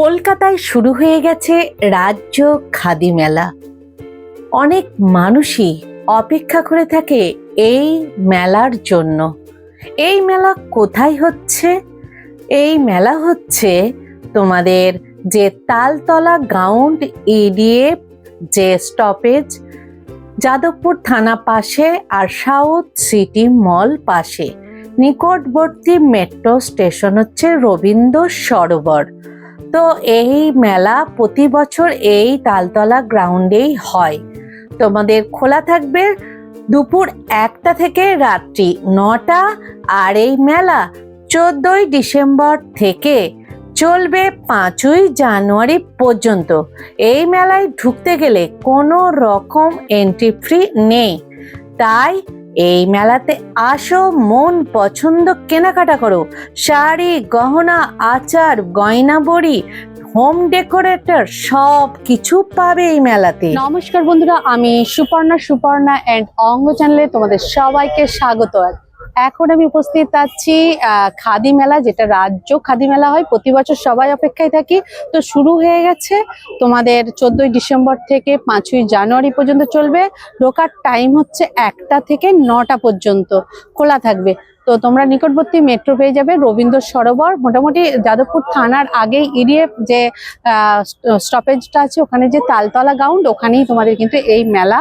কলকাতায় শুরু হয়ে গেছে রাজ্য খাদি মেলা। অনেক মানুষই অপেক্ষা করে থাকে এই মেলার জন্য। এই মেলা কোথায় হচ্ছে? এই মেলা হচ্ছে তোমাদের যে তালতলা গ্রাউন্ড ইডিএফ যে স্টপেজ, যাদবপুর থানা পাশে আর সাউথ সিটি মল পাশে। নিকটবর্তী মেট্রো স্টেশন হচ্ছে রবীন্দ্র সরোবর। তো এই মেলা প্রতি বছর এই তালতলা গ্রাউন্ডেই হয়। তোমাদের খোলা থাকবে দুপুর 1টা থেকে রাত্রি 9টা। আর এই মেলা 14ই ডিসেম্বর থেকে চলবে 5ই জানুয়ারি পর্যন্ত। এই মেলায় ঢুকতে গেলে কোনো রকম এন্ট্রি ফি নেই। তাই এই মেলাতে আসো, মন পছন্দ কেনাকাটা করো। শাড়ি, গহনা, আচার, গয়না বড়ি, হোম ডেকোরেটর সব কিছু পাবে এই মেলাতে। নমস্কার বন্ধুরা, আমি সুপর্ণা এন্ড অঙ্গ চ্যানেলে তোমাদের সবাইকে স্বাগত। এখন আমি উপস্থিত আছি খাদি মেলা, যেটা রাজ্য খাদি মেলা হয় প্রতি বছর, সবাই অপেক্ষায় থাকি। তো শুরু হয়ে গেছে তোমাদের 14ই ডিসেম্বর থেকে 5ই জানুয়ারি পর্যন্ত চলবে। ঢোকার টাইম হচ্ছে 1টা থেকে 9টা পর্যন্ত খোলা থাকবে। তো তোমরা নিকটবর্তী মেট্রো পেয়ে যাবে রবীন্দ্র সরোবর। মোটামুটি যাদবপুর থানার আগেই ইডিএফ যে স্টপেজটা আছে, ওখানে যে তালতলা গ্রাউন্ড, ওখানেই তোমাদের কিন্তু এই মেলা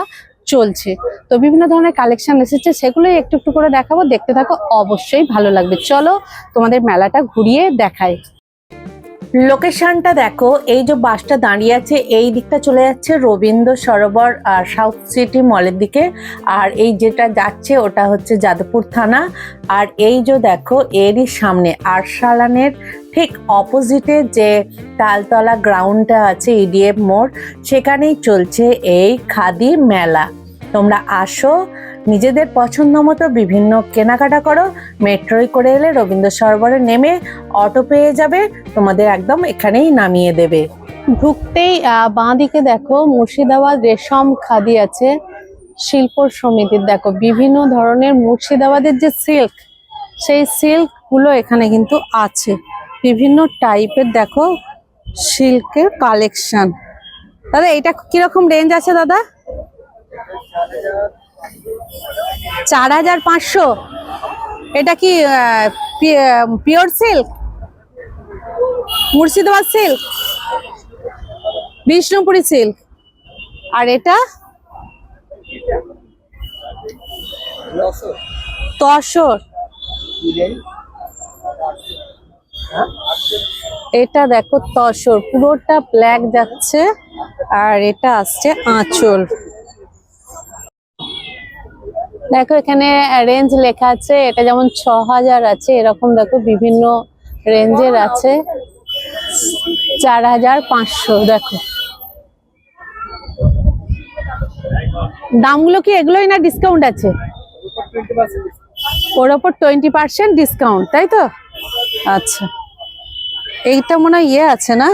চলছে। তো বিভিন্ন ধরনের কালেকশন এসেছে, সেগুলোই একটু একটু করে দেখাবো, দেখতে থাকো, অবশ্যই ভালো লাগবে। চলো তোমাদের মেলাটা ঘুরিয়ে দেখাই। লোকেশনটা দেখো, এই যে বাসটা দাঁড়িয়ে আছে এই দিকটা চলে যাচ্ছে রবীন্দ্র সরোবর আর সাউথ সিটি মলের দিকে। আর এই যেটা যাচ্ছে ওটা হচ্ছে যাদবপুর থানা। আর এই যে দেখো, এরই সামনে আরসালানের ঠিক অপোজিটে যে তালতলা গ্রাউন্ডটা আছে ইডিএফ মোড়, সেখানেই চলছে এই খাদি মেলা। তোমরা আসো, নিজেদের পছন্দ মতো বিভিন্ন কেনাকাটা করো। মেট্রোয় করে এলে রবীন্দ্র সরোবরে নেমে অটো পেয়ে যাবে, তোমাদের একদম এখানেই নামিয়ে দেবে। ঢুকতেই বাঁ দিকে দেখো মুর্শিদাবাদ রেশম খাদি আছে, শিল্প সমিতির। দেখো বিভিন্ন ধরনের মুর্শিদাবাদের যে সিল্ক, সেই সিল্ক গুলো এখানে কিন্তু আছে। বিভিন্ন টাইপের দেখো সিল্কের কালেকশন। দাদা এটা কিরকম রেঞ্জ আছে দাদা? 4500। এটা কি pure silk, Murshidabad silk, Bishnupuri silk? আর এটা তসর। এটা দেখো তসর, পুরোটা ব্ল্যাক যাচ্ছে। আর এটা আসছে আঁচল। দেখো এখানে রেঞ্জ লেখা আছে, এটা যেমন 6000 আছে, এরকম দেখো বিভিন্ন রেঞ্জের আছে। 4500। দেখো দামগুলো কি এগুলোই না ডিসকাউন্ট আছে? ওর ওপর 20% ডিসকাউন্ট, তাই তো? আচ্ছা, এইটা মনে হয় ইয়ে আছে না,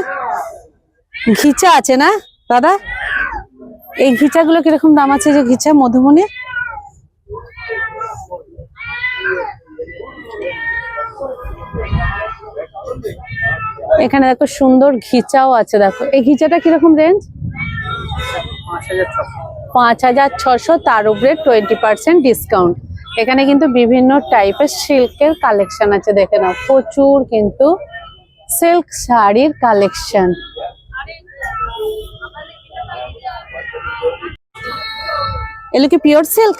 ঘিচা আছে না দাদা? এই ঘিচাগুলো কিরকম দাম আছে? যে ঘিচা মধুবনী, এখানে দেখো সুন্দর ঘিচাও আছে। দেখো এই ঘিচাটা কিরকম রেঞ্জ? 5600। তার উপরে 20% ডিসকাউন্ট। এখানে কিন্তু বিভিন্ন টাইপের সিল্কের কালেকশন আছে, দেখে নাও। প্রচুর কিন্তু সিল্ক শাড়ির কালেকশন। এগুলো কি পিওর সিল্ক?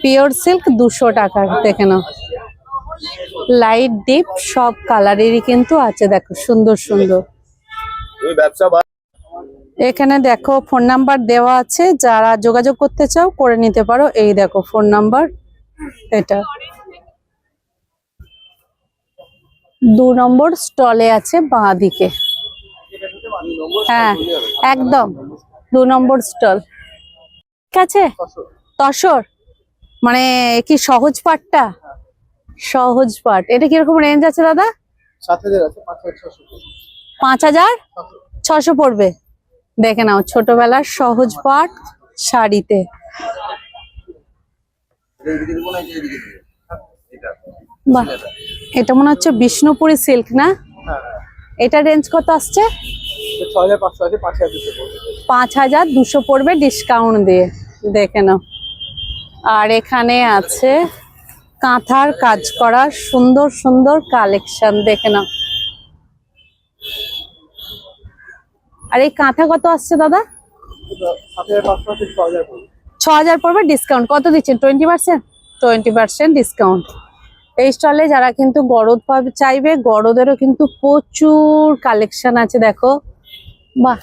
পিওর সিল্ক 200 টাকা। দেখে নাও, লাইট ডিপ সব কালারেরই কিন্তু আছে। দেখো সুন্দর সুন্দর। এখানে দেখো ফোন নাম্বার দেওয়া আছে, যারা যোগাযোগ করতে চাও করে নিতে পারো। এই দেখো ফোন নাম্বার, এটা 2 নম্বর স্টলে আছে বাঁ দিকে। হ্যাঁ একদম 2 নম্বর স্টল। ঠিক আছে, তসর মানে কি সহজ পাটটা? সহজ পাট। এটা কিরকম রেঞ্জ আছে দাদা? 5600 পড়বে। দেখে নাও, ছোটবেলার সহজ পাট শাড়িতে। বাহ, এটা মনে হচ্ছে বিষ্ণুপুরি সিল্ক না? এটা রেঞ্জ কত আসছে? 6500 আছে, 5200 পড়বে। 5200 পড়বে ডিসকাউন্ট দিয়ে, দেখে নাও। আর এখানে আছে কাঁথার কাজ করা সুন্দর সুন্দর কালেকশন, দেখে নাও। আর এই কাঁথা কত আসছে দাদা? 7500 আছে, 6000 পড়বে। 6000 পড়বে ডিসকাউন্ট। কত দিচ্ছেন? 20%? 20% ডিসকাউন্ট। এই স্টলে যারা কিন্তু গরদ পাবে চাইবে, গরদেরও কিন্তু প্রচুর কালেকশন আছে, দেখো। বাহ,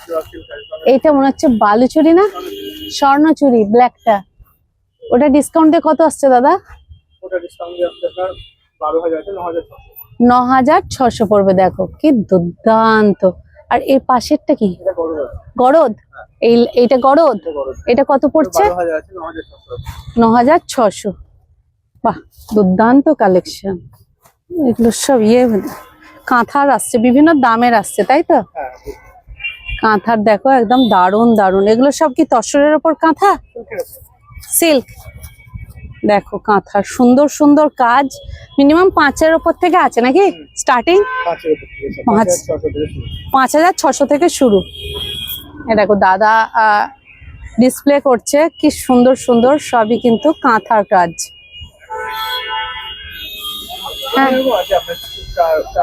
এইটা মনে হচ্ছে বালুচুরি না স্বর্ণচুরি, ব্ল্যাকটা। ওটা ডিসকাউন্ট দিয়ে কত আসছে দাদা? ওটা ডিসকাউন্ট দিয়ে আসছে আপনার 12000 আছে, 9600। 9600 পড়বে, দেখো কি দুর্দান্ত। আর এর পাশেরটা কি? এটা গরুর আছে। গরদ? এইটা গরদ? এটা গরুর। এটা কত পড়ছে? 12000 আছে, 9600। 9600। বাহ, দুর্দান্ত কালেকশন। এগুলো সব কাঁথার আসছে, বিভিন্ন দামের আসছে, তাই তো? হ্যাঁ, কাঁথার দেখো একদম দারুণ দারুণ। এগুলো সব কি তসরের ওপর কাঁথা? ঠিক আছে। সিল্ক। দেখো কাঁথার সুন্দর সুন্দর কাজ, মিনিমাম 5-এর ওপর থেকে আছে নাকি স্টার্টিং? 5 এর উপর থেকে আছে, 5 5600 থেকে শুরু। 5600 থেকে শুরু। এ দেখো দাদা ডিসপ্লে করছে, কি সুন্দর সুন্দর, সবই কিন্তু কাঁথার কাজ। হ্যাঁ, এরকম আছে আপনার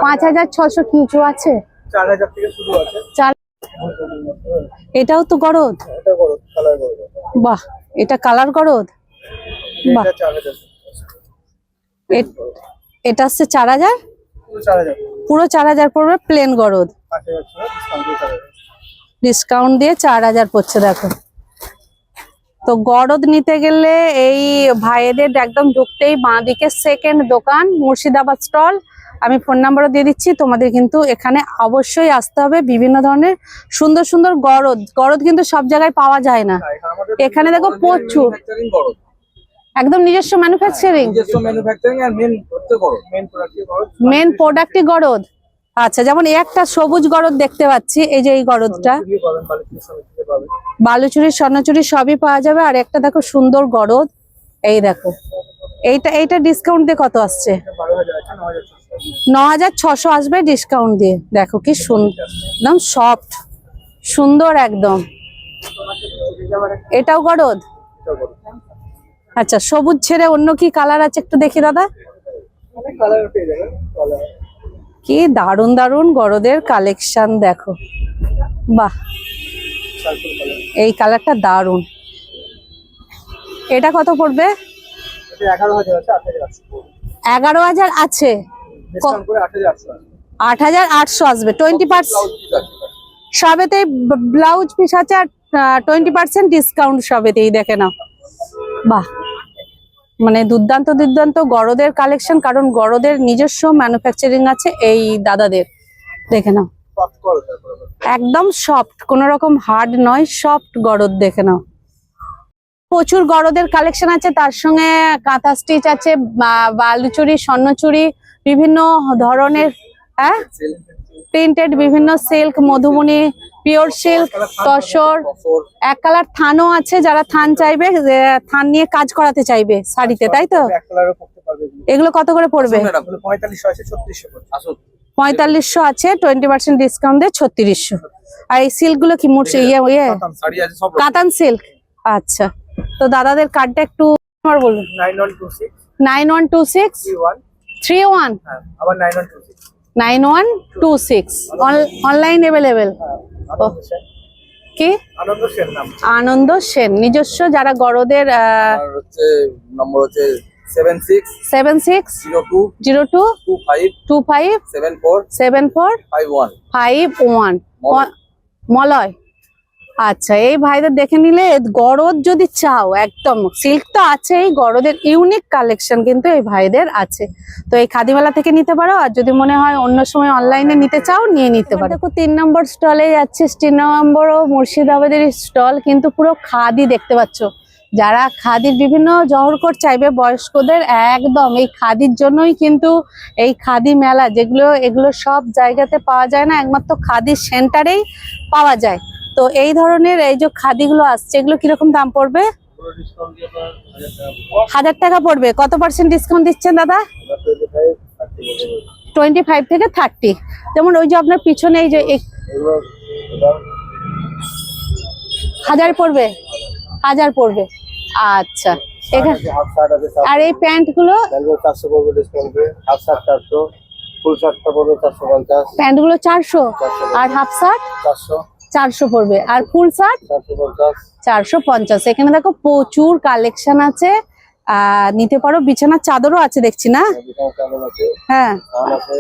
5600 কিছু আছে। 4000 থেকে শুরু আছে। এটাও তো গরদ? এটা গরুর, কালার গরুর। বাহ, এটা কালার গরদ। বাহ, এটা 4000। এটা হচ্ছে 4000। পুরো 4000। পুরো 4000 পড়বে প্লেন গরদ, 5000 ছিল, ডিসকাউন্ট দিয়ে 4000। ডিসকাউন্ট দিয়ে 4000 পড়ছে, দেখো। তো গরদ নিতে গেলে এই ভাইদের একদম ঢুকতেই বাঁদিকে সেকেন্ড দোকান, মুর্শিদাবাদ স্টল। আমি ফোন নাম্বারও দিয়ে দিচ্ছি, তোমাদের কিন্তু এখানে অবশ্যই আসতে হবে। বিভিন্ন ধরনের সুন্দর সুন্দর গরদ, গরদ কিন্তু সব জায়গায় পাওয়া যায় না। এখানে দেখো প্রচুর, গরুর। একদম নিজস্ব ম্যানুফ্যাকচারিং, নিজস্ব ম্যানুফ্যাকচারিং আর মেন হচ্ছে গরুর। মেন প্রোডাক্টই গরুর। মেন প্রোডাক্টই গরদ। আচ্ছা, যেমন এই একটা সবুজ গরদ দেখতে পাচ্ছি, এই যে এই গরদটা, দিয়ে পাবেন, বালিশের সঙ্গে দিতে পাবেন। বালুচুরি স্বর্ণচুরি সবই পাওয়া যাবে। আর একটা দেখো সুন্দর গরদ, এই দেখো। এইটা ডিসকাউন্ট দিয়ে কত আসছে? এটা 12000 আছে, 9600। 9600 আসবে ডিসকাউন্ট দিয়ে। দেখো কি সুন্দর, একদম সফট সুন্দর একদম। এটাও গরদ? এটা গরুর। আচ্ছা, সবুজ ছেড়ে অন্য কি কালার আছে একটু দেখি দাদা। অনেক কালার পেয়ে যাবেন, কালার। কি দারুণ দারুণ গরদের কালেকশন, দেখো। বাহ, সার্কুল কালার। এই কালারটা দারুণ। এটা কত পড়বে? এটা 11000 আছে, 8000 আছে। 11000 আছে, ডিসকাউন্ট করে 8800 আছে। 8800 আসবে। 20% সবেতেই ব্লাউজ পিস আছে, আর 20% ডিসকাউন্ট সবেতেই, দেখে নাও। বাহ, মানে দুর্দান্ত দুর্দান্ত গরদের কালেকশন, কারণ গরদের নিজস্ব ম্যানুফ্যাকচারিং আছে এই দাদাদের, দেখে নাও। সফট করো তারপরে। একদম সফট, কোনো রকম হার্ড নয়, সফট গরদ, দেখে নাও। প্রচুর গরদের কালেকশন আছে, তার সঙ্গে কাঁথা স্টিচ আছে, বালুচুরি স্বর্ণচুরি বিভিন্ন ধরনের, হ্যাঁ প্রিন্টেড বিভিন্ন silk, Madhubani, pure silk, tussar, এক কালার থানও আছে, যারা থান চাইবে, থান নিয়ে কাজ করাতে চাইবে শাড়িতে, তাই তো? এক কালারও করতে পারবে। এগুলো কত করে পড়বে? 4500 আছে, 3600 পড়ছে। আসুন। 4500 আছে, 20% ডিসকাউন্ট দিয়ে 3600। আর এই সিল্ক গুলো কি শাড়ি আছে সব। কাতান সিল্ক। আচ্ছা, তো দাদাদের কার্ডটা একটু আমার বলুন। 9126 9126 31 হ্যাঁ, আবার 9126 9126 অনলাইন অ্যাভেলেবেল। আনন্দ সেন। কি? আনন্দ সেন নাম। আনন্দ সেন নিজস্ব, যারা গরদের আর হচ্ছে নম্বর হচ্ছে 7602 7602 25 25 74 74 51 51 মলয়। মলয়। আচ্ছা, এই ভাইদের দেখে নিলে, গরদ যদি চাও, একদম সিল্ক তো আছেই, গরদের ইউনিক কালেকশন কিন্তু এই ভাইদের আছে। তো এই খাদিমেলা থেকে নিতে পারো, আর যদি মনে হয় অন্য সময় অনলাইনে নিতে চাও, নিয়ে নিতে পারো। দেখো 3 নম্বর স্টলে যাচ্ছে, 3 নম্বরও মুর্শিদাবাদের স্টল, কিন্তু পুরো খাদি দেখতে পাচ্ছ। যারা খাদির বিভিন্ন জহরকট চাইবে বয়স্কদের, একদম এই খাদির জন্যই কিন্তু এই খাদি মেলা, যেগুলো এগুলো সব জায়গাতে পাওয়া যায় না, একমাত্র খাদির সেন্টারেই পাওয়া যায়। তো এই ধরনের এই যে খাদিগুলো আসছে, এগুলো কিরকম দাম পড়বে? পুরো ডিসকাউন্ট দিয়ে আপনার 1000 টাকা 1000 টাকা পড়বে। কত % ডিসকাউন্ট দিচ্ছেন দাদা? 25 থেকে 30। যেমন ওই যে আপনার পিছনে এই যে এগুলো 1000 পড়বে, 1000 পড়বে। আচ্ছা, এখানে হাফ শার্ট আছে, আর এই প্যান্ট গুলো 400 পড়বে ডিসকাউন্টে, হাফ শার্ট 400, ফুল শার্টটা পড়বে 450, প্যান্ট গুলো 400, আর হাফ শার্ট 400, 400 পড়বে, আর ফুল শার্ট 450, 450। এখানে দেখো প্রচুর কালেকশন আছে, নিতে পারো। বিছানার চাদরও আছে দেখছি না? বিছানার চাদর আছে, হ্যাঁ, থান আছে,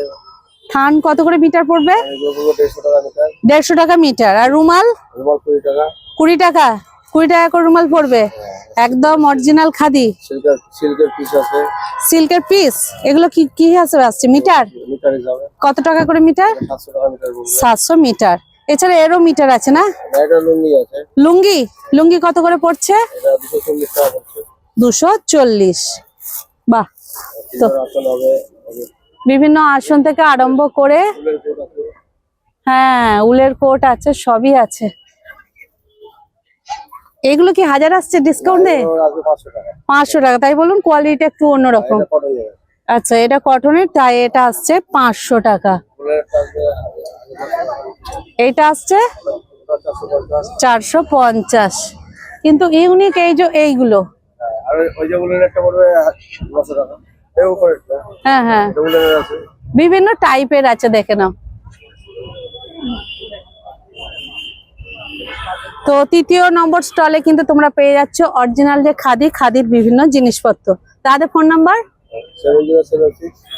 থান কত করে মিটার পড়বে? এগুলো 150 টাকা মিটার, 150 টাকা মিটার। আর রুমাল রুমাল 20 টাকা, 20 টাকা, 20 টাকা করে রুমাল পড়বে। একদম অরিজিনাল খাদি সিল্কের পিস আছে, সিল্কের পিস। এগুলো কি কি আসছে মিটার? মিটার হিসাবে কত টাকা করে মিটার? 700 টাকা মিটার পড়বে। 700 মিটার। এছাড়া এরও মিটার আছে না? এটা লুঙ্গি আছে, লুঙ্গি, লুঙ্গি কত করে পড়ছে? এটা 240 টাকা পড়ছে। 240। বাহ, তো আসল হবে, বিভিন্ন আসন থেকে আরম্ভ করে, ফুলের কোট আছে, হ্যাঁ উলের কোট আছে, সবই আছে। এগুলো কি 1000 আসছে ডিসকাউন্টে? এগুলো আছে 500 টাকা। 500 টাকা। তাই বলুন, কোয়ালিটি একটু অন্যরকম। এটা কটন হবে, আচ্ছা, এটা কটনের, তাই এটা আসছে 500 টাকা। ফুলের থাকবে এইটা আসছে 450, 450। কিন্তু ইউনিক এই যে এইগুলো, আর ওই যে উলের একটা পড়বে 900 টাকা। এই উপরেরটা হ্যাঁ হ্যাঁ, এটা উলের আছে, বিভিন্ন টাইপের আছে, দেখে নাও। তো 3য় নম্বর স্টলে কিন্তু তোমরা পেয়ে যাচ্ছ অরিজিনাল যে খাদির বিভিন্ন জিনিসপত্র। তাদের ফোন নাম্বার 7076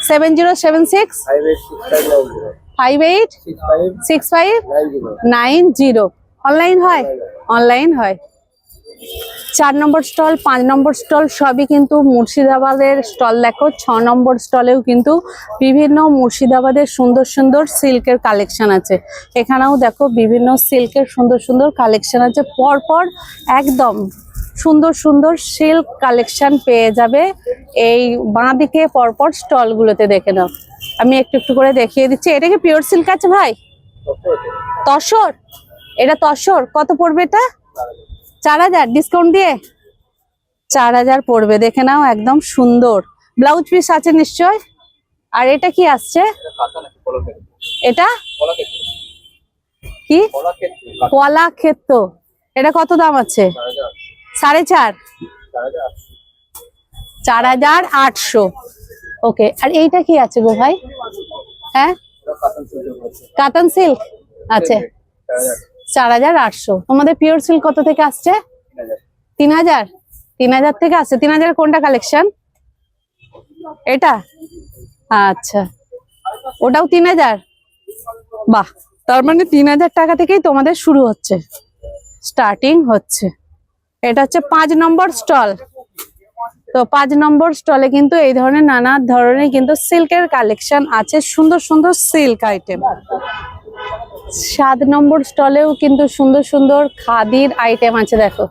7076 5865 586590। অনলাইন হয়? অনলাইন হয়। 4 নম্বর স্টল, 5 নম্বর স্টল সবই কিন্তু মুর্শিদাবাদের স্টল। দেখো 6 নম্বর স্টলেও কিন্তু বিভিন্ন মুর্শিদাবাদের সুন্দর সুন্দর সিল্কের কালেকশন আছে। এখানেও দেখো বিভিন্ন সিল্কের সুন্দর সুন্দর কালেকশন আছে, পরপর একদম সুন্দর সুন্দর সিল্ক কালেকশন পেয়ে যাবে এই বাঁ দিকে পরপর স্টলগুলোতে। দেখে নাও, আমি একটু একটু করে দেখিয়ে দিচ্ছি। এটা কি পিওর সিল্ক আছে ভাই? তসর, এটা তসর। কত পড়বে এটা? 4000 ডিসকাউন্ট দিয়ে 4000 পড়বে। দেখে নাও, একদম সুন্দর। ব্লাউজ পিস আছে নিশ্চয়। আর এটা কি আসছে? এটা কি? কলা ক্ষেত্র। এটা কত দাম আছে? 4.5, 4800। ওকে। আর এইটা কি আছে গো ভাই? হ্যাঁ, কাতান সিল্ক আছে 4800। তোমাদের পিওর সিল্ক কত থেকে আসছে? 3000। 3000 থেকে আসছে। 3000 কোনটা কালেকশন? এটা? আচ্ছা, ওটাও 3000। বাহ, তার মানে 3000 টাকা থেকেই তোমাদের শুরু হচ্ছে, স্টার্টিং হচ্ছে। এটা হচ্ছে 5 নম্বর স্টল। তো 5 নম্বর স্টলে কিন্তু এই ধরনের নানা ধরনের কিন্তু সিল্কের কালেকশন আছে, সুন্দর সুন্দর সিল্ক আইটেম। 7 নম্বর স্টলেও কিন্তু সুন্দর সুন্দর খাদির আইটেম আছে। দেখো,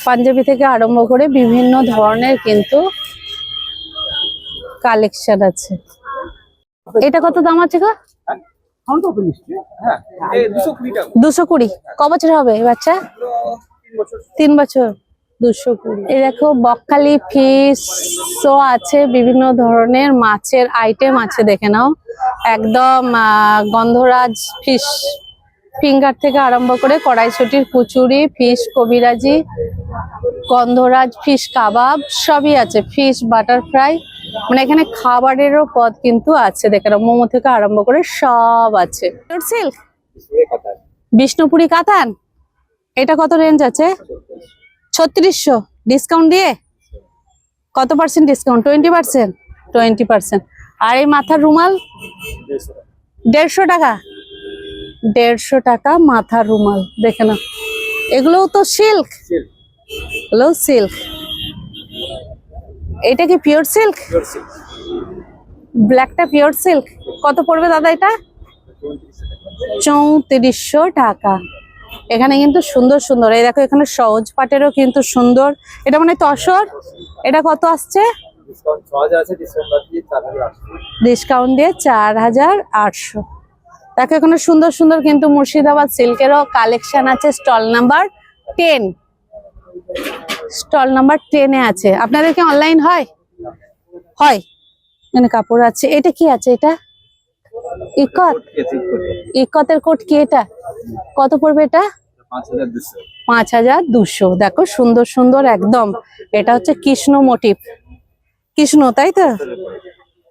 পাঞ্জাবি থেকে আরম্ভ করে বিভিন্ন ধরনের কিন্তু কালেকশন আছে। এটা কত দাম আছে গো? 220। ক বছর হবে এই বাচ্চা? 3 বছর। 220। এই দেখো, বকখালি ফিশও আছে, বিভিন্ন ধরনের মাছের আইটেম আছে। দেখে নাও, একদম গন্ধরাজ ফিশ ফিঙ্গার থেকে আরম্ভ করে কড়াইশুটির কুচুরি, ফিশ কবিরাজি, গন্ধরাজ ফিশ কাবাব সবই আছে। ফিশ বাটার ফ্রাই, মানে এখানে খাবারেরও পদ কিন্তু আছে। দেখে নাও, মোমো থেকে আরম্ভ করে সব আছে। সিল্ক, বিষ্ণুপুরি কাতান। এটা কত রেঞ্জ আছে? 3600 ডিসকাউন্ট দিয়ে। কত পার্সেন্ট ডিসকাউন্ট? 20%। 20%। আর এই মাথার রুমাল 150 টাকা। 150 টাকা মাথার রুমাল। দেখে না, এগুলোও তো সিল্ক, এগুলো সিল্ক। এটা কি পিওর সিল্ক? ব্ল্যাকটা পিওর সিল্ক। কত পড়বে দাদা এটা? 3400 টাকা। এখানে কিন্তু সুন্দর সুন্দর, এই দেখো এখানে সহজ পাটেরও কিন্তু সুন্দর। এটা মানে তসর। এটা কত আসছে? ডিসকাউন্ট দিয়ে 4800। দেখো এখানে সুন্দর সুন্দর কিন্তু মুর্শিদাবাদ সিল্কেরও কালেকশন আছে। স্টল নাম্বার 10, স্টল নাম্বার 10 এ আছে। আপনাদের কি অনলাইন হয়? হয়। এখানে কাপড় আছে। এটা কি আছে? এটা ইকত, ইকতের কোট কি এটা? কত পড়বে এটা? 5200। দেখো সুন্দর সুন্দর একদম। এটা হচ্ছে কৃষ্ণ মোটিভ, কৃষ্ণ তাই তো,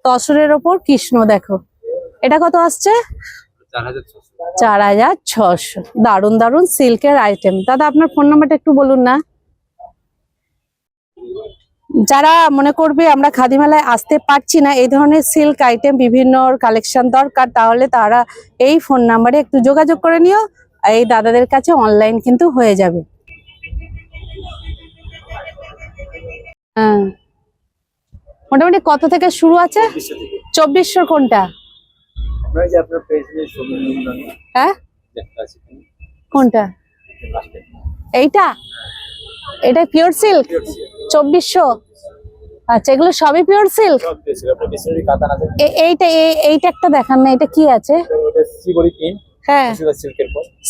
তসরের ওপর কৃষ্ণ। দেখো এটা কত আসছে? 4600। দারুন দারুন সিল্কের আইটেম। দাদা আপনার ফোন নাম্বারটা একটু বলুন না। যারা মনে করবে আমরা খাদি মেলায় আসতে পারছি না, এই ধরনের সিল্ক আইটেম বিভিন্ন কালেকশন দরকার, তাহলে তারা এই ফোন নাম্বারে একটু যোগাযোগ করে নিও। এই দাদাদের কাছে অনলাইন কিন্তু হয়ে যাবে। হ্যাঁ, মোটামুটি কত থেকে শুরু আছে? 2400 কোনটা? হ্যাঁ কোনটা? এইটা, এটা পিওর সিল্ক 2400। আচ্ছা, এগুলো সবই পিওর সিল্ক। এইটা এইটা একটা দেখান না, এটা কি আছে? হ্যাঁ,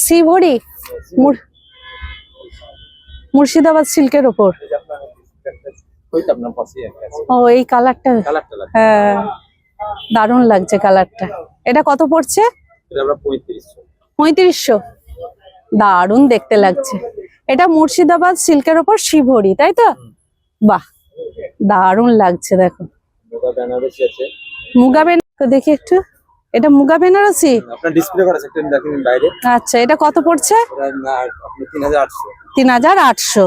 সিভরি, মুর্শিদাবাদ সিল্কের উপর। ও এই কালারটা, হ্যাঁ দারুণ লাগছে কালারটা। এটা কত পড়ছে? 3500। দারুণ দেখতে লাগছে। এটা মুর্শিদাবাদ সিল্কের উপর শিভরি, তাই তো? বাহ, দারুণ লাগছে। দেখো মুগা বেনারসি, দেখি একটু। এটা মুগা বেনারসি। আপনার ডিসপ্লে করা সেকশন দেখেন বাইরে। আচ্ছা, এটা কত পড়ছে? আপনি 3800। 3800।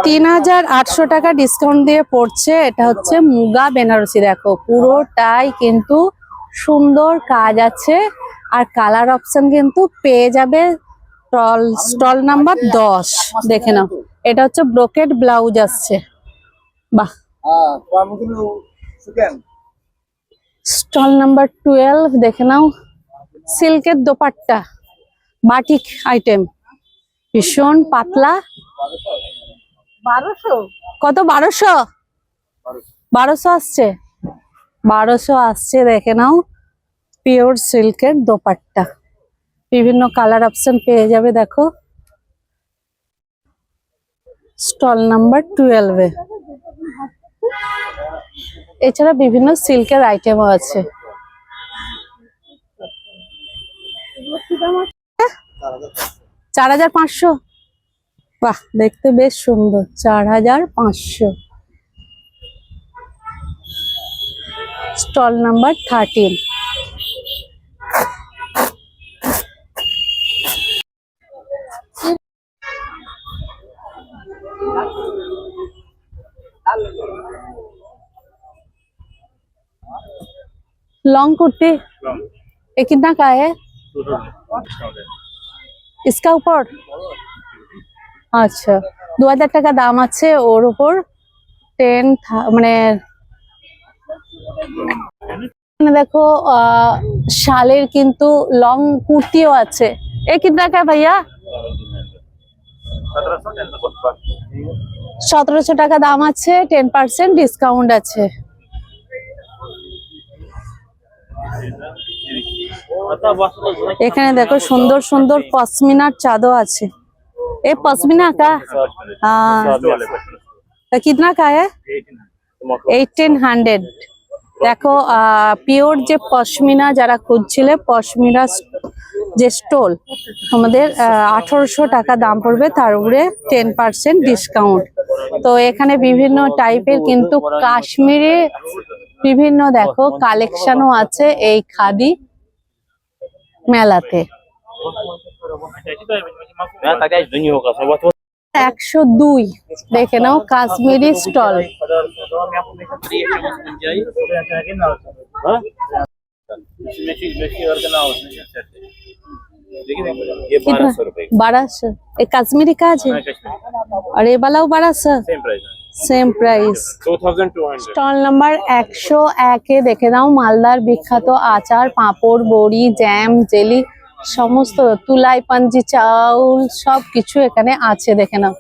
3800 টাকা ডিসকাউন্ট দিয়ে পড়ছে। এটা হচ্ছে মুগা বেনারসি। দেখো পুরোটাই কিন্তু সুন্দর কাজ আছে, আর কালার অপশন কিন্তু পেয়ে যাবে স্টল নাম্বার 10। দেখে নাও, এটা হচ্ছে ব্রোকেড ব্লাউজ আসছে। বাহ, স্টল নাম্বার 12 দেখে নাও। সিল্কের দোপাট্টা, বাটিক আইটেম, ভীষণ পাতলা। 1200 কত? 1200 আসছে। 1200 আসছে। দেখে নাও, পিওর সিল্কের দোপাট্টা, বিভিন্ন কালার অপশন পেয়ে যাবে। দেখো স্টল নাম্বার 12-এ। এছাড়া বিভিন্ন সিল্কের আইটেমও আছে। 4500। বাহ, দেখতে বেশ সুন্দর। 4500। Stall number 13। लॉन्ग कुर्ती ये कितना का है? इसका ऊपर আচ্ছা 2000 টাকা দাম আছে ওর উপর। 10 মানে দেখো শালের কিন্তু লং কুর্তিও আছে। এ কিतना का है भैया? 1700 টাকা দাম আছে, 10% ডিসকাউন্ট আছে। এখানে দেখো সুন্দর সুন্দর পশমিনার চাদর আছে। ए पश्मीना का हाँ, तो कितना का है? 1800। দেখো পিওর যে পশমিনা যারা খুঁজছিলে, পশমিনা যে স্টোল, আমাদের 1800 টাকা দাম পড়বে, তার উপরে 10% ডিসকাউন্ট। তো এখানে বিভিন্ন টাইপের কিন্তু কাশ্মীরি বিভিন্ন দেখো কালেকশনও আছে এই খাদি মেলাতে। 102 দেখে নাও, কাশ্মীরি স্টল। ये 1200 1200 ये कश्मीरी काज है, और ये वाला 1200 সেম প্রাইস। 2200 স্টল নাম্বার 101-এ দেখে নাও মালদার বিখ্যাত আচার, পাঁপড়, বড়ি, জ্যাম, জেলি, সমস্ত তুলাই পাঞ্জি চাউল সবকিছু এখানে আছে। দেখে নাও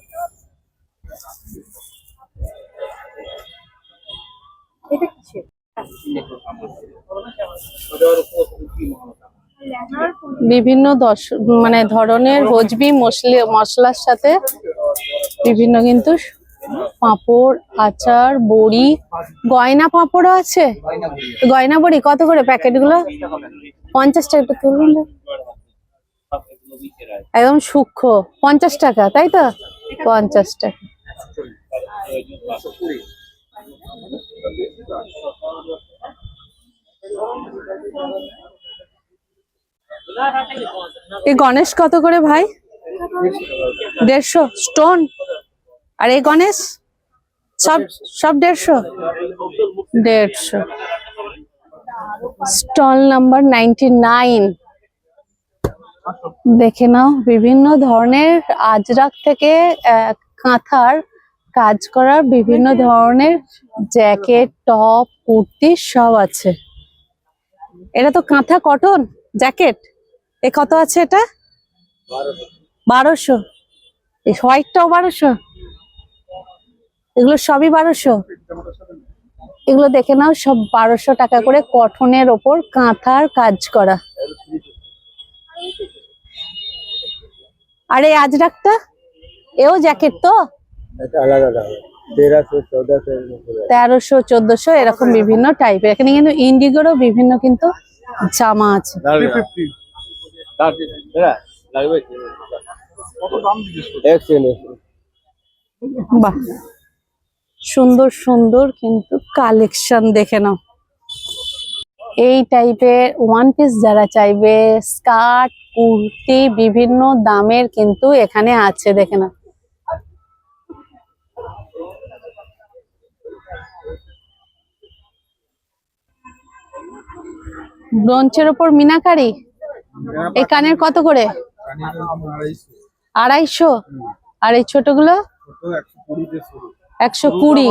বিভিন্ন মানে ধরনের হজবি মশলার সাথে বিভিন্ন কিন্তু পাঁপড়, আচার, বড়ি, গয়না পাঁপড়ও আছে। গয়না বড়ি কত করে প্যাকেট গুলো? 50 টাকা। একটু তুলুন না। একদম সূক্ষ্ম 50 টাকা, তাই তো? 50 টাকা। এই গণেশ কত করে ভাই? 150 স্টোন। আর এই গণেশ সব সব 150। Stall number 99। দেখে নাও বিভিন্ন ধরনের আজরাক থেকে কাঁথার কাজ করার বিভিন্ন ধরনের জ্যাকেট, টপ, কুর্তি সব আছে। এটা তো কাঁথা কটন জ্যাকেট। এ কত আছে এটা? 1200। এই হোয়াইটটাও 1200। এগুলো সবই 1200। এগুলো দেখে নাও সব 1200 টাকা করে, কটনের ওপর কাঁথার কাজ করা। আর এই আজরাকটা, এও জ্যাকেট তো? এটা আলাদা দাম, 1300 1400 এরকম করে। 1300 1400 এরকম বিভিন্ন টাইপের। এখানে কিন্তু ইন্ডিগোরও বিভিন্ন কিন্তু জামা আছে। 350 লাগবে কত দাম জিজ্ঞেস করছি? এক সেকেন্ড। বাহ, সুন্দর সুন্দর কিন্তু কালেকশন দেখে নাও। এই টাইপের ওয়ান পিস যারা চাইবে, স্কার্ট, কুর্তি বিভিন্ন দামের কিন্তু এখানে আছে, দেখে নাও। ব্রোঞ্চের ওপর মিনাকারি। এই কানের কত করে? 250। আর এই ছোটগুলো 120।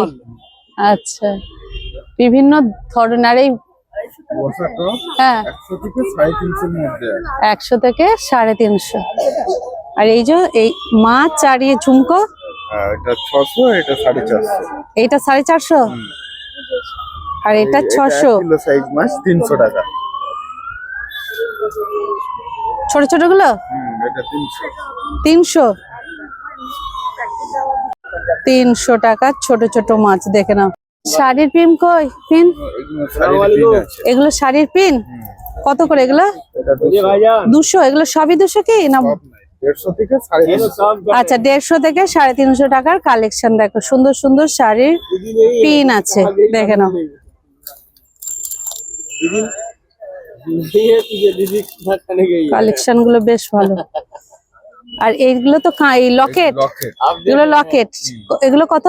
আচ্ছা, বিভিন্ন ধরনের। এই হ্যাঁ 100 থেকে 350। আর এই যে এই মাছ আর এই ঝুমকো, এটা 600, এটা 450। এইটা 450 আর এটা 600। কিলো সাইজ মাছ 300 টাকা। ছোট ছোট গুলো এটা 300। 300। 300 টাকা ছোট ছোট মাছ, দেখে নাও। শাড়ির পিন কই? পিন এগুলো শাড়ির পিন কত করে? এগুলো 200। এগুলো সবই 200 কি না? 150 থেকে 350। আচ্ছা, 150 থেকে 350 টাকার কালেকশন। দেখো সুন্দর সুন্দর শাড়ির পিন আছে, দেখে নাও। কালেকশন গুলো বেশ ভালো। আর এইগুলো তো লকেট, এগুলো লকেট। এগুলো কত?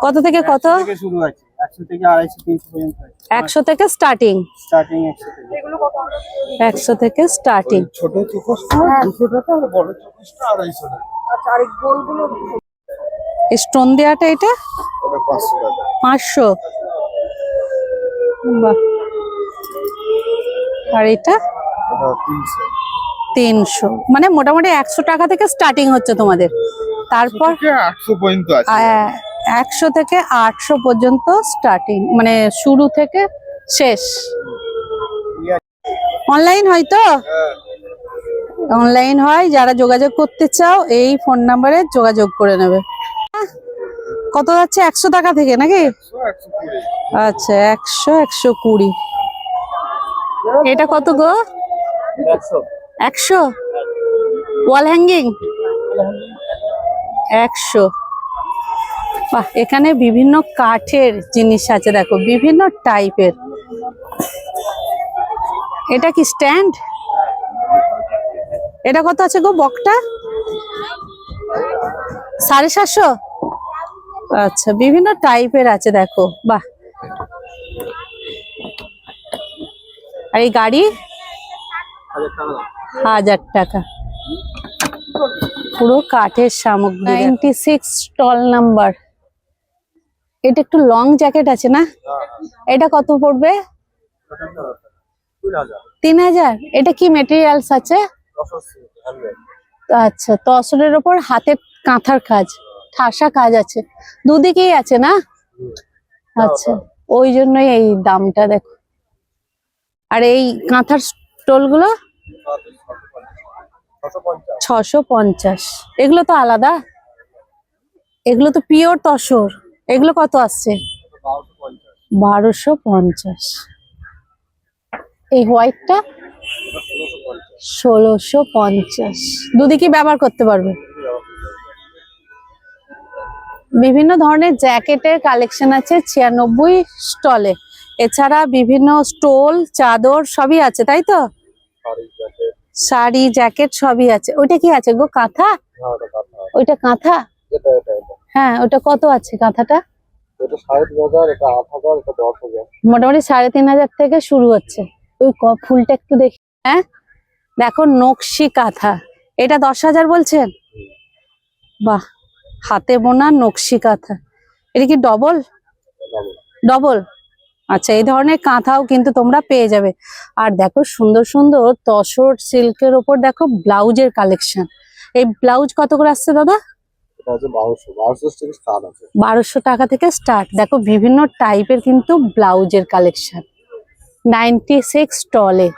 কত থেকে কত? শুরু আছে 100 থেকে 250 300 পর্যন্ত। 100 থেকে স্টার্টিং। স্টার্টিং 100 থেকে। 100 থেকে স্টার্টিং। ছোট চোখসটা 200 টাকা আর বড় চোখসটা 250 টাকা। আচ্ছা, আর এই গোলগুলো স্টোন দেওয়াটা এটা ওটা 500 টাকা। 500। বাহ। আর এটা ওটা 300। 300। মানে মোটামুটি 100 টাকা থেকে স্টার্টিং হচ্ছে তোমাদের। তারপর 800 পর্যন্ত আছে। 100 থেকে 800 পর্যন্ত স্টার্টিং, মানে শুরু থেকে শেষ। অনলাইন হয় তো? অনলাইন হয়। যারা যোগাযোগ করতে চাও এই ফোন নাম্বারে যোগাযোগ করে নেবে। কত যাচ্ছে? 100 টাকা থেকে নাকি? 120। আচ্ছা, 100 120। এটা কত গো? 100। 100 ওয়াল হ্যাঙ্গিং 100। বাহ, এখানে বিভিন্ন কাঠের জিনিস আছে, দেখো বিভিন্ন টাইপের। এটা কি স্ট্যান্ড? এটা কত আছে গো বকটা? 750। আচ্ছা, বিভিন্ন টাইপের আছে দেখো। বাহ। আর এই গাড়ি 1000 টাকা। পুরো কাঠের সামগ্রী। 96 স্টল নাম্বার। এটা একটু লং জ্যাকেট আছে না? এটা কত পড়বে? 3000। এটা কি মেটেরিয়ালস আছে? আচ্ছা, তসরের ওপর হাতের কাঁথার কাজ, ঠাসা কাজ আছে, দুদিকেই আছে না? আচ্ছা, ওই জন্যই এই দামটা দেখো। আর এই কাঁথার স্টোল গুলো 650। এগুলো তো আলাদা। এগুলো তো পিওর তসর। এগুলো কত আসছে? 1250। এই হোয়াইটটা 1650। দুদিকে ব্যবহার করতে পারবে। বিভিন্ন ধরনের জ্যাকেটের কালেকশন আছে 96 স্টলে। এছাড়া বিভিন্ন স্টোল, চাদর সবই আছে, তাই তো? শাড়ি, জ্যাকেট সবই আছে। ওইটা কি আছে গো, কাঁথা? ওইটা কাঁথা? হ্যাঁ, ওটা কত আছে কাঁথাটা? এটা 3,500, এটা 8,000, এটা 10,000। মোটামুটি 3,500 থেকে শুরু হচ্ছে। ওই ফুলটা একটু দেখি। হ্যাঁ দেখো, নকশি কাঁথা। এটা 10,000 বলছেন? বাহ, হাতে বোনা নকশি কাঁথা। এটা কি ডবল? ডবল। আচ্ছা, এই ধরনের কাঁথাও কিন্তু তোমরা পেয়ে যাবে। আর দেখো সুন্দর সুন্দর তসর সিল্কের ওপর দেখো ব্লাউজের কালেকশন। এই ব্লাউজ কত করে আসছে দাদা? এটা হচ্ছে 1200 থেকে স্টার্ট আছে। 1200 টাকা থেকে স্টার্ট। দেখো বিভিন্ন টাইপের কিন্তু ব্লাউজের কালেকশন 96 স্টলে।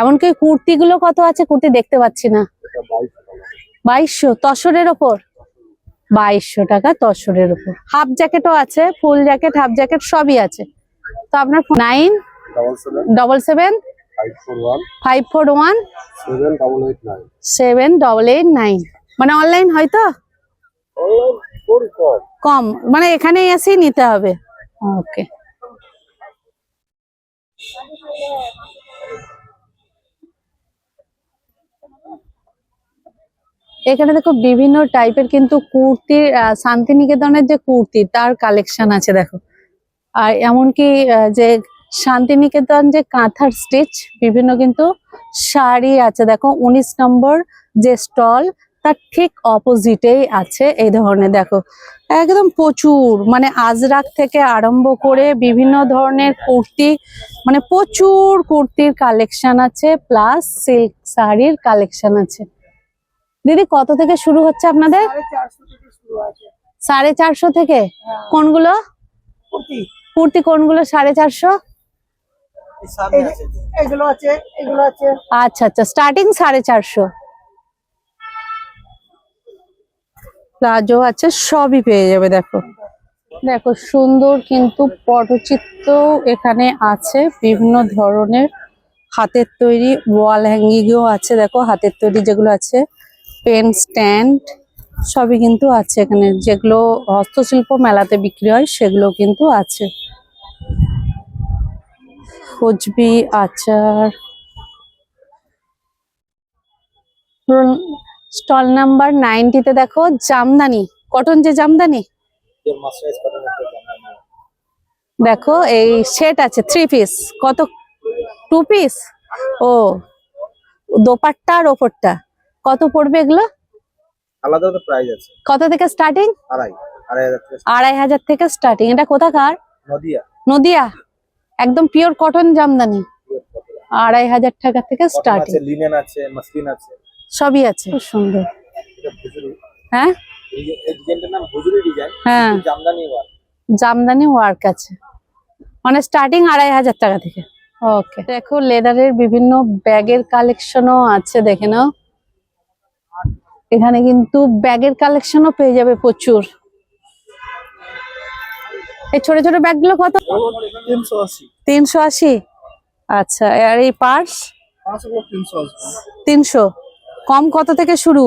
এমনকি কুর্তিগুলো কত আছে? কুর্তি দেখতে পাচ্ছি না। এটা 2200 টাকা। 2200 তসরের ওপর? 2200 টাকা তসরের উপর। হাফ জ্যাকেটও আছে, ফুল জ্যাকেট, হাফ জ্যাকেট সবই আছে। তো আপনার 977 541 7889। 7889। মানে অনলাইন হয়তো কম, মানে এখানে এসেই নিতে হবে। ওকে। এখানে দেখো বিভিন্ন টাইপের কিন্তু কুর্তির, শান্তিনিকেতনের যে কুর্তি তার কালেকশন আছে দেখো। আর এমনকি যে শান্তিনিকেতন যে কাঁথার স্টিচ, বিভিন্ন কিন্তু শাড়ি আছে দেখো। 19 নম্বর যে স্টল তার ঠিক অপোজিটেই আছে এই ধরনের দেখো একদম প্রচুর, মানে আজরাক থেকে আরম্ভ করে বিভিন্ন ধরনের কুর্তি, মানে প্রচুর কুর্তির কালেকশন আছে, প্লাস সিল্ক শাড়ির কালেকশন আছে। দিদি কত থেকে শুরু হচ্ছে আপনাদের? 450 থেকে। কোনগুলো কুর্তি? কোনগুলো 450? এগুলো আছে, এগুলো আছে। আচ্ছা আচ্ছা, স্টার্টিং 450। প্লাজো আছে, সবই পেয়ে যাবে। দেখো দেখো সুন্দর কিন্তু পটচিত্র এখানে আছে বিভিন্ন ধরনের। হাতের তৈরি ওয়াল হ্যাঙ্গিংও আছে দেখো, হাতের তৈরি যেগুলো আছে। পেন স্ট্যান্ড সবই কিন্তু আছে এখানে, যেগুলো হস্তশিল্প মেলাতে বিক্রি হয় সেগুলো কিন্তু আছে। খুজবি আচার। স্টল নাম্বার 90-তে দেখো জামদানি, কটন যে জামদানি দেখো, এই সেট আছে 3 পিস। কত? 2 পিস। ও, দোপাট্টা আর ওপরটা কত পড়বে এগুলো? আলাদা তো প্রাইস আছে। কত থেকে স্টার্টিং? 2,500 থেকে। 2,500 থেকে স্টার্টিং। এটা কোথাকার? নদিয়া। নদিয়া। একদম পিওর কটন জামদানি। 2,500 টাকা থেকে স্টার্টিং। আছে, লিনেন আছে, মাসলিন আছে, সবই আছে। খুব সুন্দর। এটা ভুজুরি। হ্যাঁ, এই ডিজাইনটার নাম ভুজুরি ডিজাইন। হ্যাঁ, জামদানি ওয়ার্ক। জামদানি ওয়ার্ক আছে, মানে স্টার্টিং 2,500 টাকা থেকে। ওকে। দেখো লেদারের বিভিন্ন ব্যাগের কালেকশনও আছে, দেখে নাও। এখানে কিন্তু ব্যাগের কালেকশনও পেয়ে যাবে প্রচুর। এই ছোট ছোট ব্যাগগুলো কত? 380। 380। আচ্ছা, আর এই পার্স? 300। কম কত থেকে শুরু?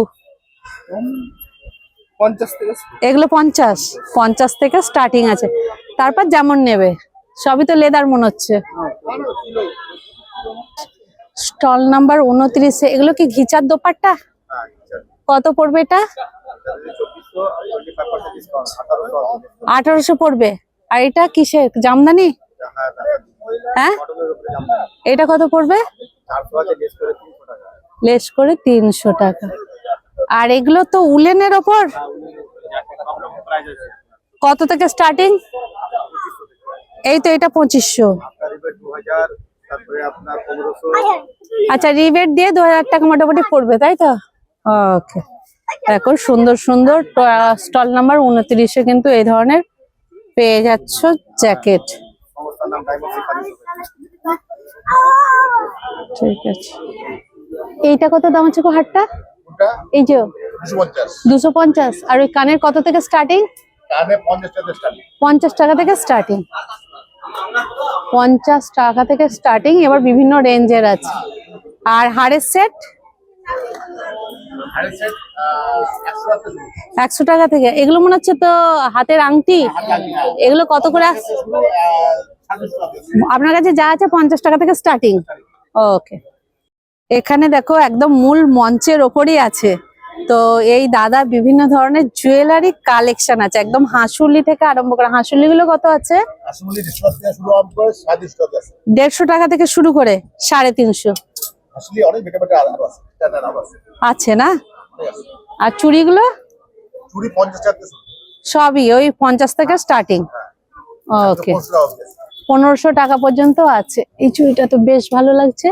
50 থেকে। এগুলো 50 থেকে স্টার্টিং আছে, তারপর যেমন নেবে। সবই তো লেদার মনে হচ্ছে। স্টল নাম্বার 29-এ এগুলো কি ঘিচার দোপাট্টা? কত পড়বে এটা? 1800 পড়বে। আর এটা কিসের জামদানি? হ্যাঁ, এটা কত পড়বে? লেস করে 300 টাকা। আর এগুলো তো উলেনের ওপর, কত থেকে স্টার্টিং? এই তো এটা 2500। আচ্ছা, রিবেট দিয়ে 2000 টাকা মোটামুটি পড়বে, তাই তো? ওকে। দেখো সুন্দর সুন্দর স্টল নাম্বার 29-এ কিন্তু এই ধরনের পেয়ে যাচ্ছ জ্যাকেট। ঠিক আছে। এইটা কত দাম আছে গো হারটা? এই যে 250। আর ওই কানের কত থেকে স্টার্টিং? কানে 50 টাকা স্টার্টিং। 50 টাকা থেকে স্টার্টিং। 50 টাকা থেকে স্টার্টিং। এবার বিভিন্ন রেঞ্জের আছে। আর হাড়ের সেট? হাড়ের সেট 100 টাকা। 100 টাকা থেকে। এগুলো মনে হচ্ছে তো হাতের আংটি। এগুলো কত করে? 700 টাকা। আপনার কাছে যা আছে 50 টাকা থেকে স্টার্টিং। ওকে। এখানে দেখো একদম মূল মঞ্চের ওপরই আছে। তো এই দাদা বিভিন্ন ধরনের জুয়েলারি কালেকশন আছে, একদম হাঁসুলি থেকে আরম্ভ করে। হাঁসুলি গুলো কত আছে? আসলে 150 টাকা শুরু হবে, 700 টাকা আছে। 150 টাকা থেকে শুরু করে 350। আসলে অনেক বেটা বেটা আরো আছে, স্ট্যান্ডার্ড আরো আছে। আছে না? আর চুড়িগুলো? চুড়ি 50 টাকা থেকে শুরু। সবই ওই 50 থেকে স্টার্টিং। ওকে। 1500 টাকা পর্যন্ত আছে। এই চুড়িটা তো বেশ ভালো লাগছে।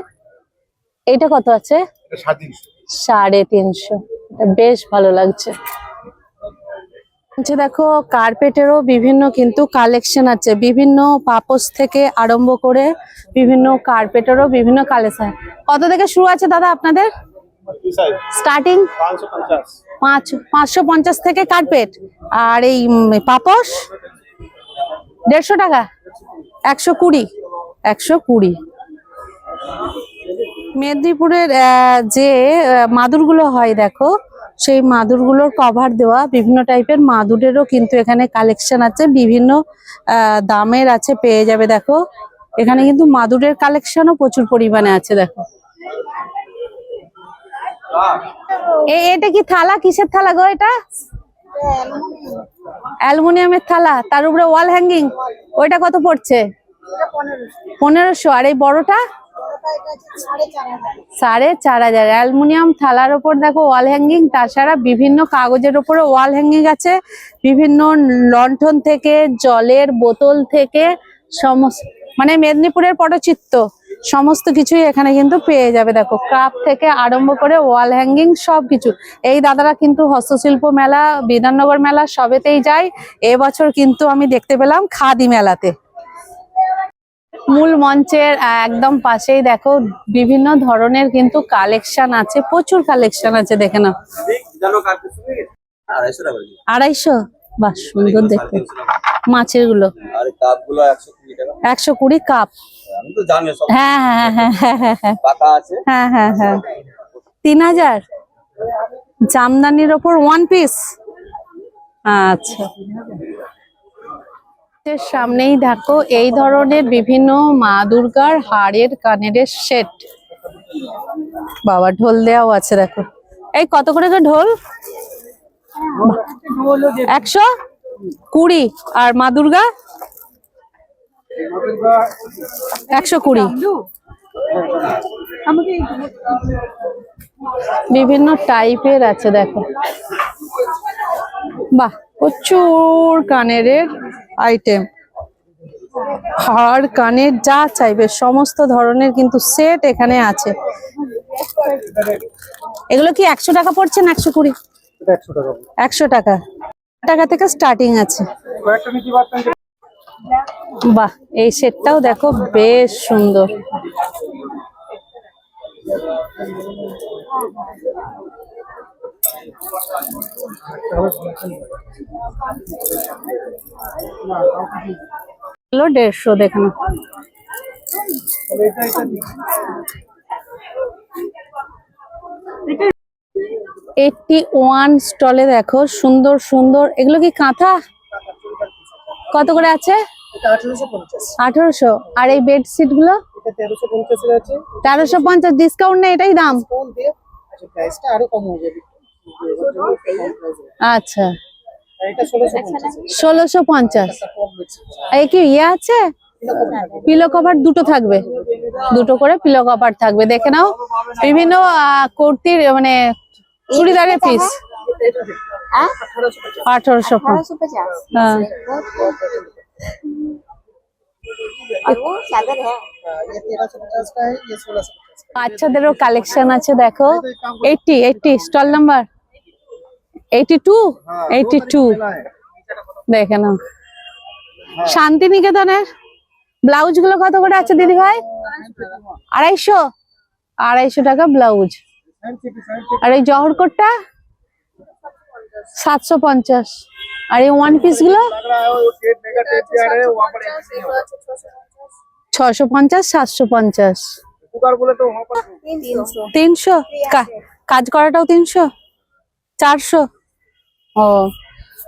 এইটা কত আছে? 350। এটা বেশ ভালো লাগছে। দেখো কার্পেটেরও বিভিন্ন কিন্তু কালেকশন আছে, বিভিন্ন পাপোশ থেকে আরম্ভ করে বিভিন্ন কার্পেটেরও বিভিন্ন কালেকশন। কত থেকে শুরু আছে দাদা আপনাদের স্টার্টিং? 550 থেকে কার্পেট। আর এই পাপোশ 150 টাকা। 120। 120। মেদিনীপুরের যে মাদুরগুলো হয় দেখো, সেই মাদুরগুলোর কভার দেওয়া বিভিন্ন টাইপের মাদুরেরও কিন্তু এখানে কালেকশন আছে, বিভিন্ন দামের আছে, পেয়ে যাবে। দেখো এখানে কিন্তু মাদুরের কালেকশনও প্রচুর পরিমাণে আছে। দেখো এটা কি থালা? কিসের থালা গো এটা? অ্যালুমিনিয়ামের থালা, তার উপরে ওয়াল হ্যাঙ্গিং। ওইটা কত পড়ছে? 1500। আর এই বড়টা 4500। অ্যালুমিনিয়াম থালার উপর দেখো ওয়াল হ্যাঙ্গিং। তাছাড়া বিভিন্ন কাগজের উপরে ওয়াল হ্যাঙ্গিং আছে, বিভিন্ন লণ্ঠন থেকে জলের বোতল থেকে সমস্ত, মানে মেদিনীপুরের পটচিত্র সমস্ত কিছুই এখানে কিন্তু পেয়ে যাবে। দেখো কাপ থেকে আরম্ভ করে ওয়াল হ্যাঙ্গিং সবকিছু। এই দাদারা কিন্তু হস্তশিল্প মেলা, বিধাননগর মেলা সবেতেই যায়। এবছর কিন্তু আমি দেখতে পেলাম খাদি মেলাতে। মূল মঞ্চের একদম পাশেই দেখো বিভিন্ন ধরনের কিন্তু কালেকশন আছে, প্রচুর কালেকশন আছে। দেখে নাও। 250। বাহ সুন্দর দেখতে মাছের গুলো। 120 কাপ। হ্যাঁ হ্যাঁ হ্যাঁ হ্যাঁ হ্যাঁ হ্যাঁ হ্যাঁ হ্যাঁ। 3000। জামদানির ওপর 1 পিস। আচ্ছা। সামনেই দেখো এই ধরনের বিভিন্ন মা দুর্গার হাড়ের কানের সেট। বাবা ঢোল দেওয়াও আছে দেখো। এই কত করে ঢোল? 120। আর মা দুর্গা 120। বিভিন্ন টাইপের আছে দেখো। বাহ প্রচুর কানের আইটেম। হাড় কানের যা চাইবে সমস্ত ধরনের কিন্তু সেট এখানে আছে। এগুলো কি 100 টাকা পড়ছে না 120? 100 টাকা। টাকা থেকে স্টার্টিং আছে। বাহ এই সেটটাও দেখো বেশ সুন্দর। হলো 150। দেখানো 81 স্টলে দেখো সুন্দর সুন্দর। এগুলো কি কাঁথা? কত করে আছে? 1800। আর এই বেডশিট গুলো 1350। ডিসকাউন্ট নেই, এটাই দাম? আচ্ছা 1650। এই কি ইয়ে আছে? পিলো কভার দুটো থাকবে, দুটো করে পিলো কভার থাকবে। দেখে নাও বিভিন্ন কুর্তির মানে চুড়িদারের পিস। 1850। হ্যাঁ বাচ্চাদেরও কালেকশন আছে দেখো। 80 স্টল নাম্বার 82। দেখে নাও। শান্তিনিকেতনের ব্লাউজ গুলো কত করে আছে দিদি ভাই? 250 টাকা ব্লাউজ। আর এই জহর কোটটা 750। আর এই ওয়ান পিস গুলো लग रहा है वो टेप मेगा टेप भी आ रहे हैं वहाँ पर एंट्री नहीं होगा। 650 750। दुकान बोले तो वहाँ पर 300 কাজ করাটাও 300 400। ও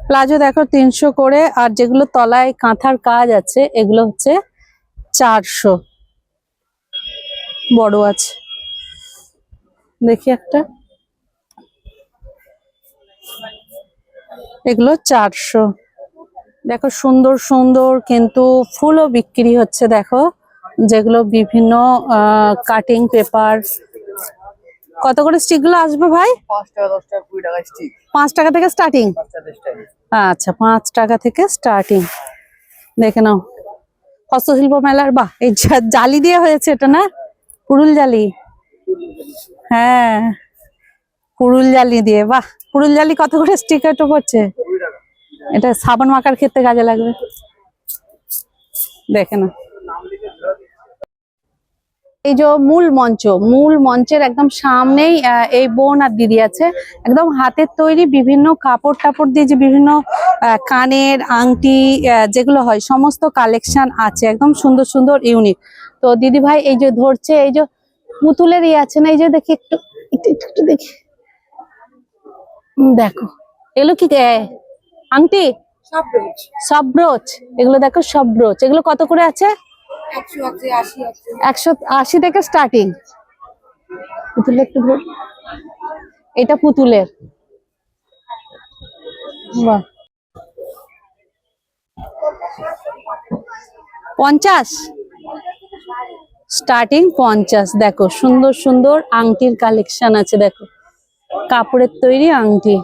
প্লাজো দেখো 300 করে, আর যেগুলো তলায় কাঁথার কাজ আছে এগুলো হচ্ছে 400। বড় আছে, দেখি একটা, এগুলো 400। দেখো সুন্দর সুন্দর কিন্তু ফুলও বিক্রি হচ্ছে, দেখো যেগুলো বিভিন্ন কাটিং পেপার। কত করে স্টিক গুলো আসবে ভাই? 5 টাকা 10 টাকা 20 টাকা স্টিক। 5 টাকা থেকে স্টার্টিং। 5 টাকা স্টাইল। আচ্ছা 5 টাকা থেকে স্টার্টিং। দেখে নাও হস্তশিল্প মেলার, বাহ এই জালি দিয়ে হয়েছে এটা না, পুরুল জালি। হ্যাঁ পুরুল জালি দিয়ে, বাহ পুরুল জালি কত করে স্টিক এটা পড়ছে? এটা সাবান মাখার ক্ষেত্রে কাজে লাগবে, দেখে না। এই যে মূল মঞ্চের একদম সামনেই এই বোন আর দিদি আছে, একদম হাতের তৈরি বিভিন্ন কাপড় টাপড় দিয়ে যে বিভিন্ন কানের আংটি যেগুলো হয় সমস্ত কালেকশন আছে, একদম সুন্দর সুন্দর ইউনিক। তো দিদি ভাই এই যে ধরছে, এই যে পুতুলের ইয়ে আছে না, এই যে দেখি একটু একটু দেখি, দেখো এগুলো কি আংটি? সব ব্রোচ। এগুলো দেখো সব ব্রোচ। এগুলো কত করে আছে? 180 থেকে স্টার্টিং। পুতুলের একটু ধর, এটা পুতুলের, বাহ 50 স্টার্টিং 50। দেখো সুন্দর সুন্দর আংটির কালেকশন আছে, দেখো কাপড়ের তৈরি আংটি।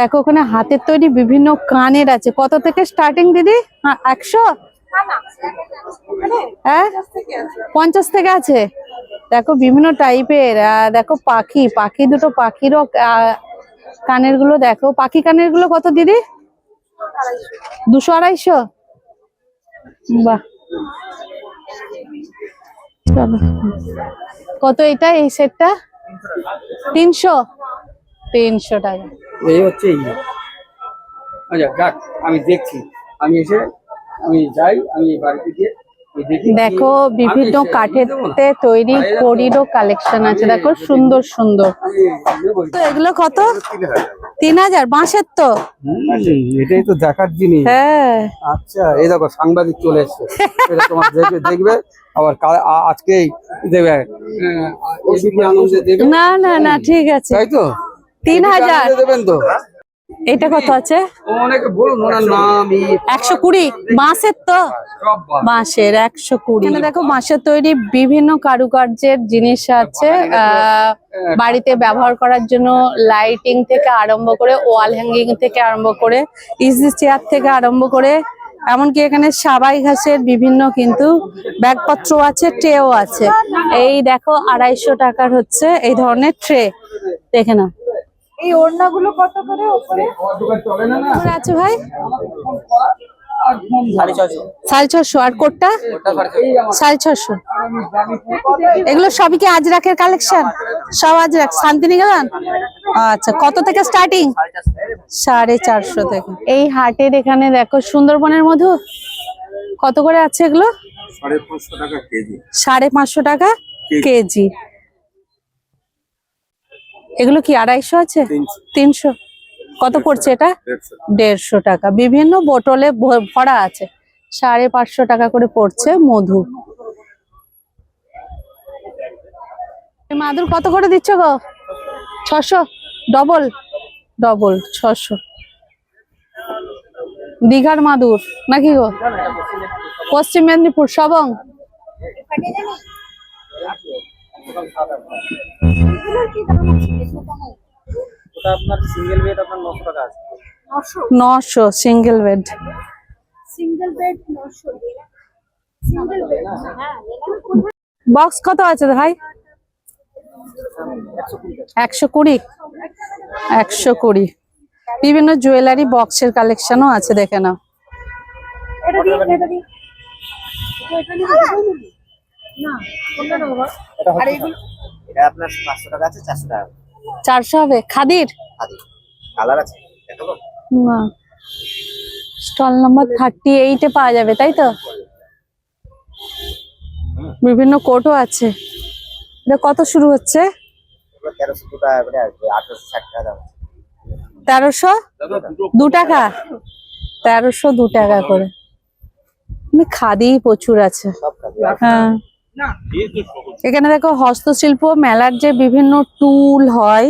দেখো ওখানে হাতের তৈরি বিভিন্ন কানের আছে, কত থেকে স্টার্টিং দিদি? 100? হ্যাঁ 50 থেকে আছে। দেখো বিভিন্ন টাইপের, দেখো পাখি দুটো পাখিরও কানের গুলো দেখো, পাখি কানের গুলো কত দিদি? 200 250? বাহ চলো, কত এটা এই সেটটা? 300 টাকা। এই হচ্ছে এই। আচ্ছা যাক, আমি দেখছি, আমি এসে আমি যাই, আমি বাড়িতে গিয়ে দেখো বিভিন্ন কাঠের তৈরি কড়িরও কালেকশন আছে, দেখো সুন্দর সুন্দর। তো এগুলো কত? 3000 বাঁশের তো? এটাই তো দেখার জিনিস। হ্যাঁ আচ্ছা এই দেখো সাংবাদিক চলে এসছে, এটা তোমার দেখবে আবার আজকেই দেবে, এদিকে আনন্দে দেবে। না না না ঠিক আছে, তাই তো 3000 দেবেন তো। এটা কত আছে? অনেকে বলুন ওনার নাম 120 বাঁশের তো? বাঁশের 120। এখানে দেখো বাঁশের তৈরি বিভিন্ন কারুকার্যের জিনিস আছে, বাড়িতে ব্যবহার করার জন্য লাইটিং থেকে আরম্ভ করে ওয়াল হ্যাঙ্গিং থেকে আরম্ভ করে ইজি চেয়ার থেকে আরম্ভ করে এমনকি এখানে সাবাই ঘাসের বিভিন্ন কিন্তু ব্যাগপত্র আছে, ট্রেও আছে। এই দেখো 250 টাকার হচ্ছে এই ধরনের ট্রে, দেখে নাও। এই ওড়নাগুলো কত করে উপরে? আছে ভাই 650। আর কোটটা 650। এগুলো সবই কি আজরাকের কালেকশন? সব আজরাক শান্তিনিকেতন? আচ্ছা কত থেকে স্টার্টিং? 450 থেকে। এই হাটের এখানে দেখো সুন্দরবনের মধু কত করে আছে এগুলো? 550 টাকা কেজি। 550 টাকা কেজি। এগুলো কি 250 আছে? 300। কত পড়ছে এটা? 150 টাকা। বিভিন্ন বোতলে ভরা আছে, 550 টাকা করে পড়ছে মধু। মাদুর কত করে দিচ্ছ গো? 600 ডবল 600। দীঘার মাদুর নাকি গো? পশ্চিম মেদিনীপুর সবং। ওটা আপনার সিঙ্গেল বেড আপনার 900 টাকা আছে। 900 single bed. Single bed 900। Single bed box কত আছে ভাই? 120। 120। বিভিন্ন জুয়েলারি বক্সের কালেকশনও আছে, দেখে নাও। এটা দিন এটা দিন। এটা আপনার 500 টাকা আছে, 400 টাকা 400 হবে খাদির? খাদি কালার আছে দেখাবো। না, স্টল নাম্বার 38 এ পাওয়া যাবে তাই তো? বিভিন্ন কোটও আছে। এটা কত শুরু হচ্ছে? এগুলো 1300 টাকা করে আসবে, 1860 টাকা দাম। 1300 2 টাকা, 1300 2 টাকা করে। খাদি প্রচুর আছে। সব খাদি। হ্যাঁ, এখানে দেখো হস্তশিল্প মেলার যে বিভিন্ন টুল হয়,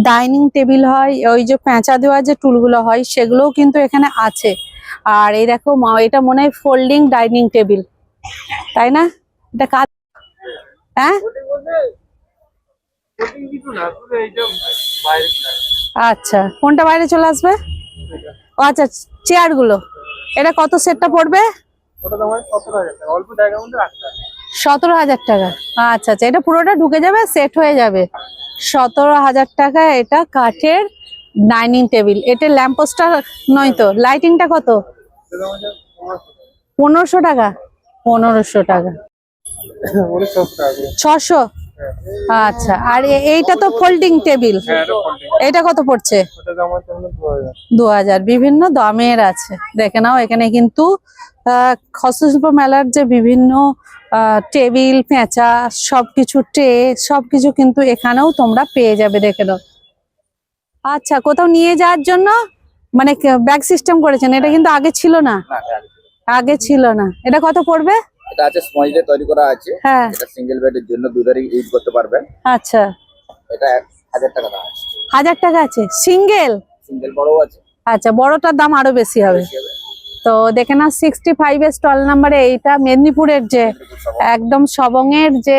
ডাইনিং টেবিল হয়, ওই যে পেঁচা দেওয়া যে টুলগুলো হয় সেগুলোও কিন্তু এখানে আছে। আর এই দেখো এটা মনে হয় ফোল্ডিং ডাইনিং টেবিল, তাই না? এটা কাজ, হ্যাঁ আচ্ছা, কোনটা বাইরে চলে আসবে? ও আচ্ছা, চেয়ার গুলো। এটা কত সেটটা পড়বে? ওটা তোমার 17,000 টাকা, অল্প জায়গার মধ্যে রাখতে হবে। 17,000 টাকা। আচ্ছা আচ্ছা, এটা পুরোটা ঢুকে যাবে, সেট হয়ে যাবে। 17,000 টাকা এটা কাঠের ডাইনিং টেবিল। এটা ল্যাম্পপোস্টটা নয় তো? লাইটিংটা কত? এটা আমাদের 1500 টাকা। 1500 টাকা। 1900 টাকা করে। 600। আচ্ছা, আর এইটা তো ফোল্ডিং টেবিল, হ্যাঁ, এটা folding। এটা কত পড়ছে? ওটা দাম আছে 2000। 2000। বিভিন্ন দামের আছে, দেখে নাও। এখানে কিন্তু হস্তশিল্প মেলার যে বিভিন্ন টেবিল, পেঁচা, সবকিছু, ট্রে, সবকিছু কিন্তু এখানেও তোমরা পেয়ে যাবে, দেখে নাও। আচ্ছা, কোথাও নিয়ে যাওয়ার জন্য মানে ব্যাগ সিস্টেম করেছেন, এটা কিন্তু আগে ছিল না। আগে ছিল না। এটা কত পড়বে? এটা আছে স্পঞ্জ দিয়ে তৈরি করা আছে। হ্যাঁ, এটা সিঙ্গেল বেডের জন্য দুধারই ইউজ করতে পারবেন। আচ্ছা, এটা 1000 টাকা দাম আছে। 1000 টাকা আছে সিঙ্গেল? সিঙ্গেল বড় আছে। আচ্ছা, বড়টার দাম আরো বেশি হবে। তো দেখে না, 65 এর স্টল নাম্বারে এইটা মেদিনীপুরের যে একদম সবংয়ের যে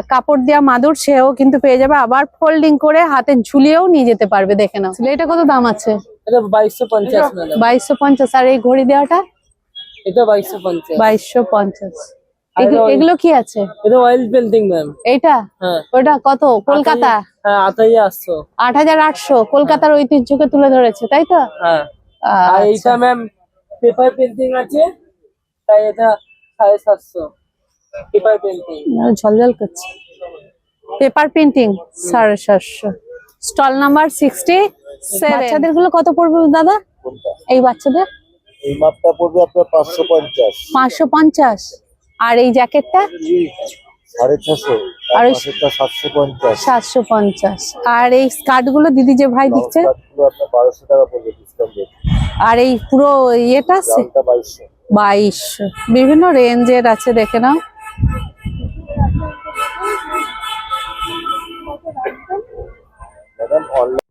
কাপড় দেওয়া মাদুর, সেও কিন্তু পেয়ে যাবে। আবার ফোল্ডিং করে হাতে ঝুলিয়েও নিয়ে যেতে পারবে, দেখে নাও। এটা কত দাম আছে? এটা 2250 ম্যাডাম। 2250। আর এই ঘড়ি দেওয়াটা? এটা 2250। 2250। আর এগুলো কি আছে? এটা অয়েল পেন্টিং ম্যাম। এইটা? হ্যাঁ। ওটা কত? কলকাতা? হ্যাঁ, 2800। 8800। কলকাতার ঐতিহ্যকে তুলে ধরেছে, তাই তো? হ্যাঁ। আর আচ্ছা। এইটা ম্যাম পেপার পেন্টিং আছে, তাই এটা 750 পেপার পেন্টিং। ঝলঝল করছে। Paper printing 750। Stall number 67। বাচ্চাদের গুলো কত পড়বে দাদা? এই বাচ্চাদের এই মাপটা পড়বে আপনার 550। 550। আর এই জ্যাকেটটা? 650। আর আর ওই- পাশেরটা 750। 750। আর এই স্কার্ট গুলো দিদি যে ভাই দিচ্ছে? পুরো আপনার 1200 টাকা পড়বে ডিসকাউন্ট দিয়ে। আর এই পুরো ইয়েটা আছে দামটা 2200। 2200। বিভিন্ন রেঞ্জের আছে, দেখে নাও। ম্যাডাম অনলাইন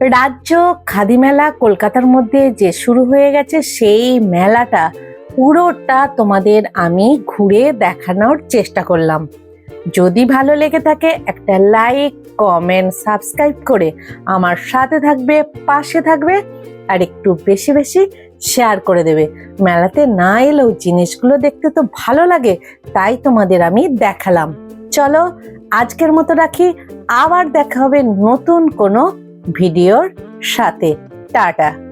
রাজ্য খাদি মেলা কলকাতার মধ্যে যে শুরু হয়ে গেছে, সেই মেলাটা পুরোটা তোমাদের আমি ঘুরে দেখানোর চেষ্টা করলাম। যদি ভালো লেগে থাকে একটা লাইক, কমেন্ট, সাবস্ক্রাইব করে আমার সাথে থাকবে, পাশে থাকবে, আর একটু বেশি বেশি শেয়ার করে দেবে। মেলাতে না এলেও জিনিসগুলো দেখতে তো ভালো লাগে, তাই তোমাদের আমি দেখালাম। চলো আজকের মতো রাখি, আবার দেখা হবে নতুন কোনো ভিডিওর সাথে। টাটা।